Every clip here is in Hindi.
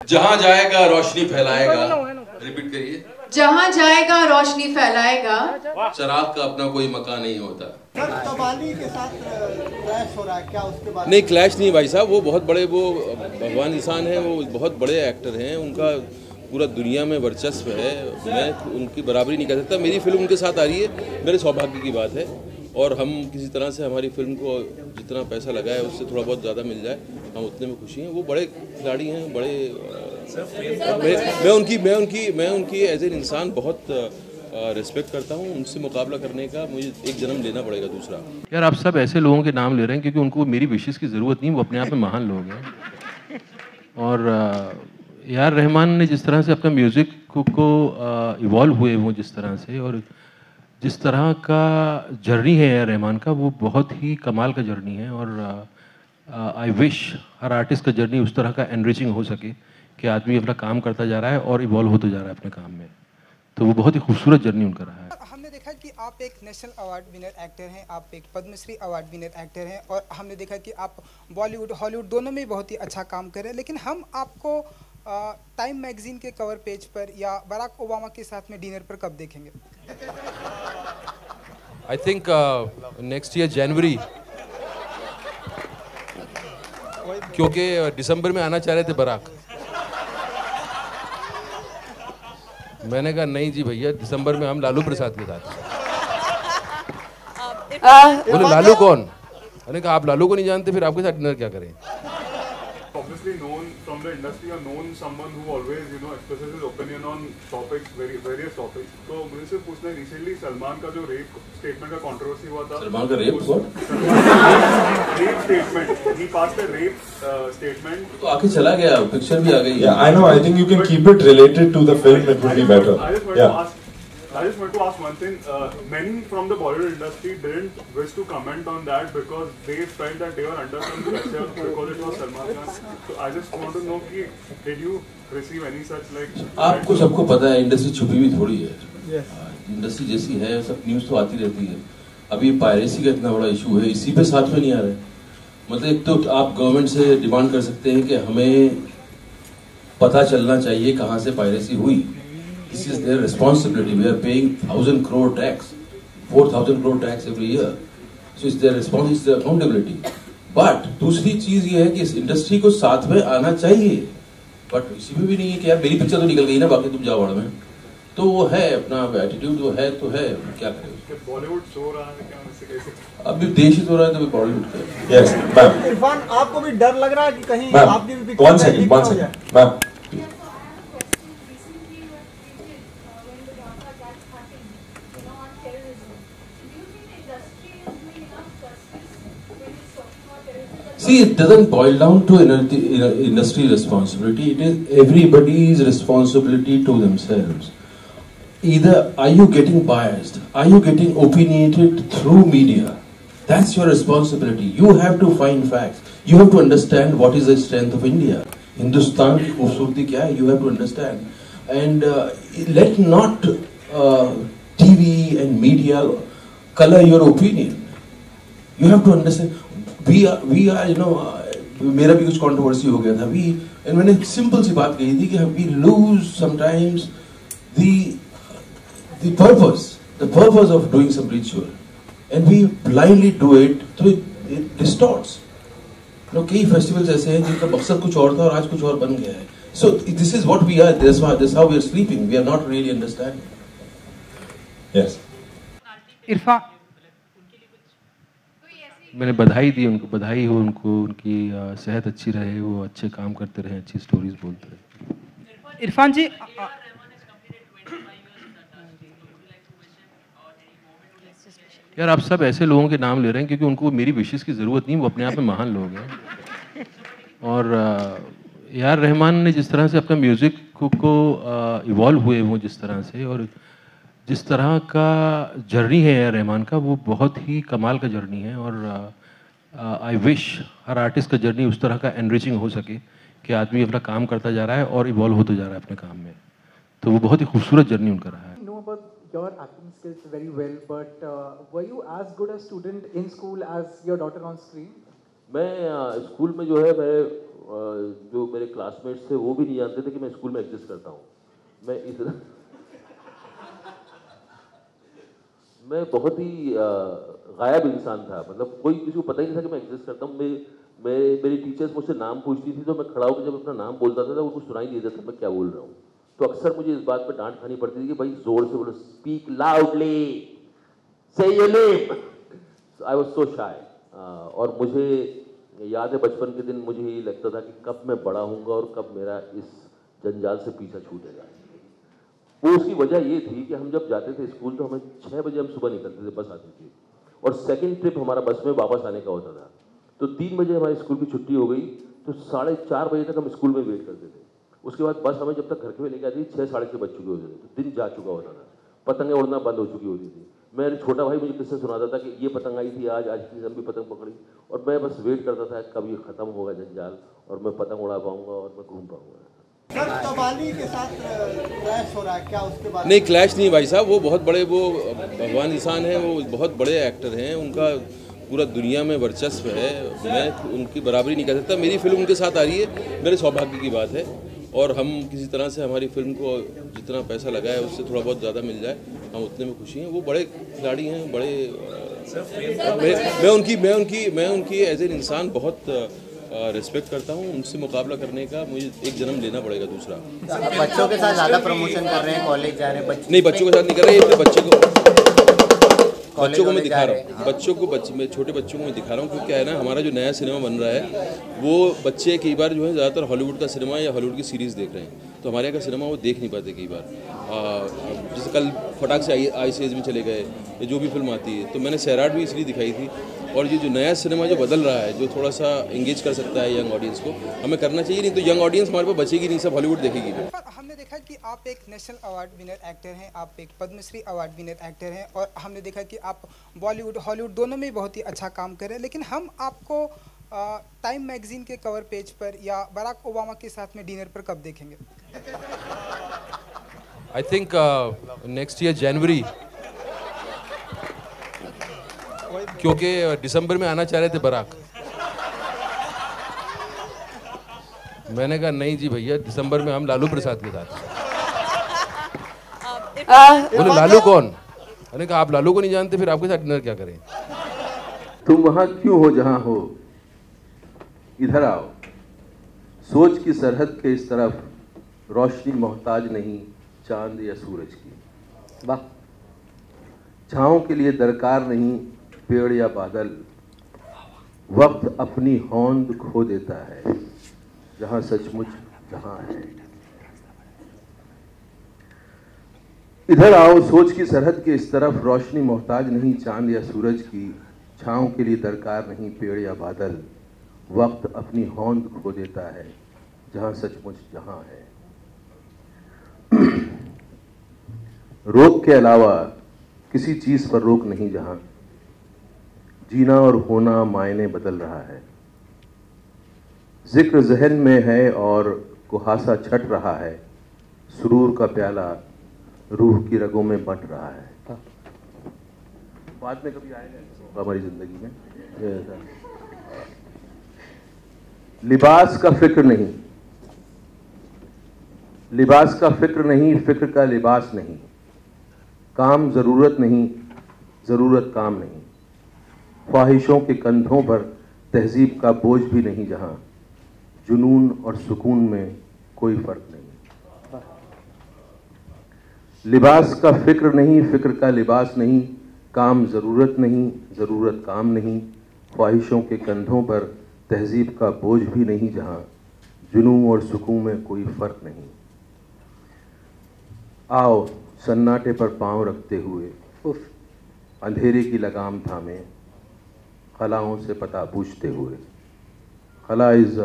जहां जाएगा रोशनी फैलाएगा। रिपीट करिए। जहां जाएगा रोशनी फैलाएगा। शराब का अपना कोई मकान नहीं होता। सर कव्वाली के साथ क्लैश हो रहा है क्या, उसके बारे नहीं, क्लैश नहीं भाई साहब, वो बहुत बड़े, वो भगवान इंसान हैं, वो बहुत बड़े एक्टर हैं, उनका पूरा दुनिया में वर्चस्व है। मैं उनकी बराबरी नहीं कर सकता। मेरी फिल्म उनके साथ आ रही है, मेरे सौभाग्य की बात है। और हम किसी तरह से हमारी फिल्म को जितना पैसा लगा है उससे थोड़ा बहुत ज़्यादा मिल जाए, हम उतने में खुशी हैं। वो बड़े खिलाड़ी हैं, मैं उनकी एज एन इंसान बहुत रिस्पेक्ट करता हूँ। उनसे मुकाबला करने का मुझे एक जन्म लेना पड़ेगा दूसरा। यार आप सब ऐसे लोगों के नाम ले रहे हैं क्योंकि उनको मेरी विशेष की ज़रूरत नहीं, वो अपने आप में महान लोग हैं। और यार रहमान ने जिस तरह से अपना म्यूज़िक को इवॉल्व हुए वो जिस तरह से, और जिस तरह का जर्नी है यार रहमान का, वो बहुत ही कमाल का जर्नी है। और आई विश हर आर्टिस्ट का जर्नी उस तरह का एनरिचिंग हो सके कि आदमी अपना काम करता जा रहा है और इवॉल्व होता जा रहा है अपने काम में। तो वो बहुत ही खूबसूरत जर्नी उनका रहा है। हमने देखा कि आप एक नेशनल अवार्ड विनर एक्टर हैं, आप एक पद्मश्री अवार्ड विनर एक्टर हैं, और हमने देखा कि आप बॉलीवुड हॉलीवुड दोनों में बहुत ही अच्छा काम कर रहे हैं। लेकिन हम आपको टाइम मैगजीन के कवर पेज पर या बराक ओबामा के साथ में डिनर पर कब देखेंगे? आई थिंक नेक्स्ट ईयर जनवरी, क्योंकि दिसंबर में आना चाह रहे थे बराक। मैंने कहा नहीं जी भैया, दिसंबर में हम लालू प्रसाद के साथ। बोले लालू कौन? मैंने कहा आप लालू को नहीं जानते, फिर आपके साथ डिनर क्या करें? Obviously known from the industry or known someone who always expresses his opinion on topics, various topics. तो मुझे से पूछना है, recently सलमान का जो रेप स्टेटमेंट का कंट्रोवर्सी हुआ था। सलमान का रेप हुआ? Rape statement, he passed a rape statement. तो आके चला गया, पिक्चर भी आ गई। Yeah, I know. I think you can keep it related to the film. It would be better. I just want to ask one thing. Many from the Bollywood industry didn't wish to comment on that because they felt that they were under some pressure because it was Salman Khan. So I just want to know कि did you receive any such like? आपको सबको पता है इंडस्ट्री छुपी हुई थोड़ी है। इंडस्ट्री जैसी है सब न्यूज़ तो आती रहती है। अभी पायरेसी का इतना बड़ा इशू है, इसी पे साथ में नहीं आ रहे। मतलब एक तो आप गवर्नमेंट से डिमांड कर सकते हैं कि हमें पता चलना चाहिए कहाँ से पायरेसी हुई। This is their responsibility. We are paying 1,000 crore tax, 4,000 crore tax every year. So it's their responsibility, it's their accountability. But दूसरी चीज ये है कि इस इंडस्ट्री को साथ में आना चाहिए, बट इसी में भी नहीं है कि यार मेरी पिक्चर तो निकल गई ना, बाकी तुम जाओ बाढ़ में। तो वो है अपना एटीट्यूड, वो है तो है, क्या करें। बॉलीवुड सो रहा है क्या, इससे कैसे? अभी देश ही तो रहा है तो बॉलीवुड का। Yes, ma'am. इरफान, आपको भी डर लग रहा है कि कहीं Ma'am, आपकी भी picture one second, ma'am. See, it doesn't boil down to industry responsibility. It is everybody's responsibility to themselves. Either are you getting biased? Are you getting opinionated through media? That's your responsibility. You have to find facts. You have to understand what is the strength of India. Hindustan की खूबसूरती क्या है? You have to understand. And let not TV and media color your opinion. You have to understand. We are, you know, मेरा भी कुछ कंट्रोवर्सी हो गया था। मैंने एक सिंपल सी बात कही थी कि we lose sometimes the purpose of doing some ritual, and we blindly do it, so it distorts. You know, कई festivals ऐसे हैं जिनका मकसद कुछ और था और आज कुछ और बन गया है। So this is what we are. This is how we are sleeping. We are not really understanding. Yes. Irfan, मैंने बधाई दी उनको, बधाई हो उनको, उनकी सेहत अच्छी रहे, वो अच्छे काम करते रहे, अच्छी स्टोरीज बोलते रहे। इरफान जी, यार आप सब ऐसे लोगों के नाम ले रहे हैं क्योंकि उनको मेरी विशेष की ज़रूरत नहीं, वो अपने आप में महान लोग हैं। और यार रहमान ने जिस तरह से अपना म्यूज़िक को इवॉल्व हुए वो जिस तरह से, और जिस तरह का जर्नी है यार रहमान का, वो बहुत ही कमाल का जर्नी है। और आई विश हर आर्टिस्ट का जर्नी उस तरह का एनरिचिंग हो सके कि आदमी अपना काम करता जा रहा है और इवॉल्व होता जा रहा है अपने काम में। तो वो बहुत ही खूबसूरत जर्नी उनका रहा है। Know about your acting skills very well, but were you as good a student in school as your daughter on screen? मैं स्कूल में जो है मैं जो मेरे क्लासमेट्स थे वो भी नहीं जानते थे कि मैं स्कूल में एग्जिस्ट करता हूँ। मैं बहुत ही गायब इंसान था, मतलब कोई किसी को पता ही नहीं था कि मैं एग्जिस्ट करता हूँ। मेरी टीचर्स मुझसे नाम पूछती थी तो मैं खड़ा होकर जब अपना नाम बोलता था तो उनको सुनाई नहीं देता था मैं क्या बोल रहा हूँ। तो अक्सर मुझे इस बात पर डांट खानी पड़ती थी कि भाई जोर से बोलो, speak loudly, say your name. I was so shy. और मुझे याद है बचपन के दिन मुझे ये लगता था कि कब मैं बड़ा होऊंगा और कब मेरा इस जंजाल से पीछा छूटेगा। वो उसकी वजह ये थी कि हम जब जाते थे स्कूल तो हमें 6 बजे हम सुबह निकलते थे, बस आती थी, और सेकंड ट्रिप हमारा बस में वापस आने का होता था। तो 3 बजे हमारे स्कूल की छुट्टी हो गई तो 4:30 बजे तक हम स्कूल में वेट करते थे। उसके बाद बस हमें जब तक घर के लेके आती थी 6 साढ़े 6 बज चुके होते थे, तो दिन जा चुका होता था, पतंगें उड़ना बंद हो चुकी होती थी। मेरे छोटा भाई मुझे किससे सुनाता था कि ये पतंग आई थी आज की लंबी पतंग पकड़ी, और मैं बस वेट करता था कब ये खत्म होगा जंजाल और मैं पतंग उड़ा पाऊंगा और मैं घूम पाऊंगा। सर कव्वाली के साथ क्लैश हो रहा है क्या, उसके बाद? नहीं, क्लैश नहीं भाई साहब, वो बहुत बड़े, वो भगवान इंसान है, वो बहुत बड़े एक्टर हैं, उनका पूरा दुनिया में वर्चस्व है, मैं उनकी बराबरी नहीं कर सकता। मेरी फिल्म उनके साथ आ रही है, मेरे सौभाग्य की बात है, और हम किसी तरह से हमारी फिल्म को जितना पैसा लगा है उससे थोड़ा बहुत ज़्यादा मिल जाए, हम उतने में खुशी हैं। वो बड़े खिलाड़ी हैं, बड़े मैं उनकी एज एन इंसान बहुत रिस्पेक्ट करता हूँ। उनसे मुकाबला करने का मुझे एक जन्म लेना पड़ेगा दूसरा। बच्चों के साथ ज़्यादा प्रमोशन कर रहे हैं, कॉलेज जा रहे हैं बच्चे? नहीं, बच्चों के साथ नहीं कर रहे, अपने बच्चों को मैं दिखा रहा हूँ, मैं छोटे बच्चों को मैं दिखा रहा हूँ, क्योंकि क्या है ना, हमारा जो नया सिनेमा बन रहा है वो बच्चे कई बार जो है ज़्यादातर हॉलीवुड का सिनेमा या हॉलीवुड की सीरीज़ देख रहे हैं, तो हमारे यहाँ का सिनेमा वो देख नहीं पाते कई बार। जैसे कल फटाक से ICS में चले गए, या जो भी फिल्म आती है, तो मैंने सैराट भी इसलिए दिखाई थी। और ये जो नया सिनेमा जो बदल रहा है, जो थोड़ा सा एंगेज कर सकता है यंग ऑडियंस को, हमें करना चाहिए, नहीं तो यंग ऑडियंस हमारे पास बचेगी नहीं, सब हॉलीवुड देखेगी। हमने देखा कि आप एक नेशनल अवार्ड विनर एक्टर हैं, आप एक पद्मश्री अवार्ड विनर एक्टर हैं, और हमने देखा कि आप बॉलीवुड हॉलीवुड दोनों में बहुत ही अच्छा काम कर रहे हैं, लेकिन हम आपको टाइम मैगजीन के कवर पेज पर या बराक ओबामा के साथ में डिनर पर कब देखेंगे? आई थिंक नेक्स्ट ईयर जनवरी, क्योंकि दिसंबर में आना चाह रहे थे बराक। मैंने कहा नहीं जी भैया, दिसंबर में हम लालू प्रसाद के साथ। बोले लालू कौन? मैंने कहा आप लालू को नहीं जानते, फिर आपके साथ डिनर क्या करें? तुम वहां क्यों हो जहां हो, इधर आओ, सोच की सरहद के इस तरफ, रोशनी मोहताज नहीं चांद या सूरज की। वाह। छाँव के लिए दरकार नहीं पेड़ या बादल, वक्त अपनी होंद खो देता है जहां सचमुच जहां है। इधर आओ, सोच की सरहद के इस तरफ, रोशनी मोहताज नहीं चांद या सूरज की, छाँव के लिए दरकार नहीं पेड़ या बादल, वक्त अपनी होंद खो देता है जहां सचमुच जहां है। रोक के अलावा किसी चीज पर रोक नहीं जहां, जीना और होना मायने बदल रहा है। जिक्र जहन में है और कुहासा छट रहा है, सुरूर का प्याला रूह की रगों में बट रहा है। बाद में कभी आएगा हमारी जिंदगी में। लिबास का फिक्र नहीं, लिबास का फिक्र नहीं, फिक्र का लिबास नहीं, काम जरूरत नहीं, जरूरत काम नहीं, ख्वाहिशों के कंधों पर तहजीब का बोझ भी नहीं जहां, जुनून और सुकून में कोई फर्क नहीं। लिबास का फिक्र नहीं, फिक्र का लिबास नहीं, काम जरूरत नहीं, जरूरत काम नहीं, ख्वाहिशों के कंधों पर तहजीब का बोझ भी नहीं जहां, जुनून और सुकून में कोई फर्क नहीं। आओ सन्नाटे पर पांव रखते हुए, अंधेरे की लगाम थामे, खलाओं से पता पूछते हुए। खला इज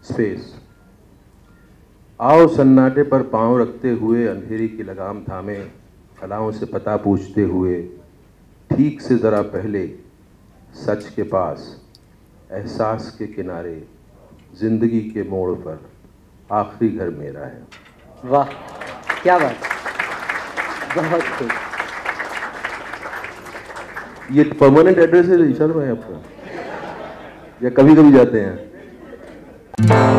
स्पेस। आओ सन्नाटे पर पांव रखते हुए, अंधेरे की लगाम थामे, खलाओं से पता पूछते हुए, ठीक से ज़रा पहले सच के पास, एहसास के किनारे, जिंदगी के मोड़ पर, आखिरी घर मेरा है। वाह, क्या बात, बहुत खूब। ये परमानेंट एड्रेस है ईशान भाई आपका, या कभी कभी जाते हैं? हैं।